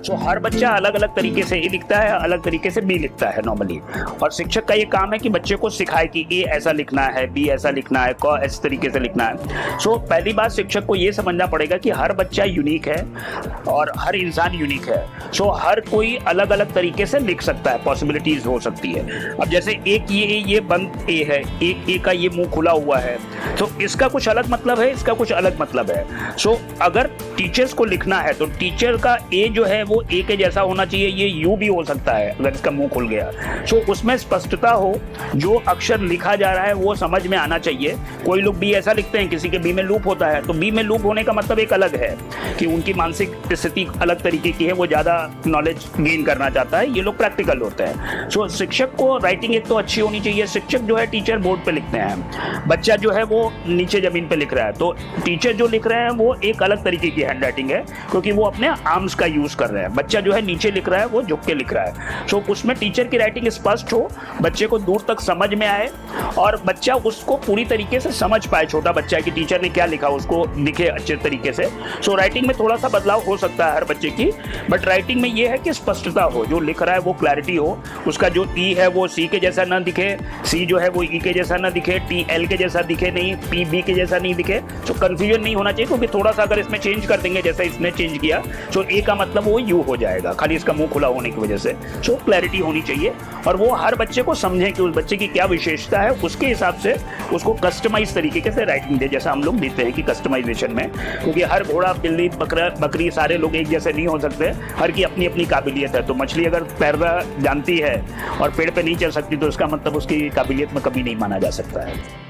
सो हर बच्चा अलग अलग तरीके से ए लिखता है, अलग तरीके से बी लिखता है नॉर्मली। और शिक्षक का ये काम है कि बच्चे को सिखाए कि ए ऐसा लिखना है, बी ऐसा लिखना है, क इस तरीके से लिखना है। सो पहली बात शिक्षक को ये समझना पड़ेगा कि हर बच्चा यूनिक है और हर इंसान यूनिक है। सो हर कोई अलग अलग तरीके से लिख सकता है, पॉसिबिलिटीज हो सकती है। अब जैसे एक ये बंद ए है, एक ए का ये मुंह खुला हुआ है, तो इसका कुछ अलग मतलब है, इसका कुछ अलग मतलब है। सो अगर टीचर्स को लिखना है तो टीचर का ए जो है वो ए के जैसा होना चाहिए, ये यू भी हो सकता है अगर इसका मुंह खुल गया। सो उसमें स्पष्टता हो, जो अक्षर लिखा जा रहा है वो समझ में आना चाहिए। कोई लोग बी ऐसा लिखते हैं, किसी के बी में लूप होता है, तो बी में लूप होने का मतलब एक अलग है कि उनकी मानसिक स्थिति अलग तरीके की है, वो ज़्यादा नॉलेज गेन करना चाहता है, ये लोग प्रैक्टिकल होते हैं। सो शिक्षक को राइटिंग एक तो अच्छी होनी चाहिए। शिक्षक जो है टीचर बोर्ड पे लिखते हैं, बच्चा जो है वो नीचे जमीन पे लिख रहा है, तो टीचर जो लिख रहे हैं वो एक अलग तरीके की हैंड राइटिंग है, क्योंकि वो अपने आर्म्स का यूज कर रहे हैं। बच्चा जो है नीचे लिख रहा है, वो झुक के लिख रहा है। सो उसमें टीचर की राइटिंग स्पष्ट हो, बच्चे को दूर तक समझ में आए और बच्चा उसको पूरी तरीके से समझ पाए, छोटा बच्चा कि टीचर ने क्या लिखा उसको लिखे अच्छे तरीके से। सो राइटिंग में थोड़ा सा बदलाव हो सकता है हर बच्चे की, बट राइटिंग में ये है कि स्पष्टता हो, जो लिख रहा है वो क्लैरिटी हो, उसका जो ई है वो सी के जैसा ना दिखे, सी जो है वो ई के जैसा ना दिखे, टी एल के जैसा दिखे नहीं, पी बी के जैसा नहीं दिखे। सो कंफ्यूजन नहीं होना चाहिए, क्योंकि थोड़ा सा अगर इसमें चेंज कर देंगे जैसा इसने चेंज किया, सो ए का मतलब वो यू हो जाएगा खाली इसका मुंह खुला होने की वजह से। सो क्लैरिटी होनी चाहिए और वो हर बच्चे को समझे कि उस बच्चे की क्या विशेषता है, उसके हिसाब से उसको कस्टमाइज तरीके से राइटिंग दे, जैसा हम लोग देते हैं कि कस्टमाइजेशन में, क्योंकि हर घोड़ा बिल्ली बकरी सारे लोग एक जैसे नहीं हो सकते, हर की अपनी अपनी काबिलियत है। तो मछली अगर तैरना जानती है और पेड़ पे नहीं चढ़ सकती, तो इसका मतलब उसकी काबिलियत में कमी नहीं माना जा सकता है।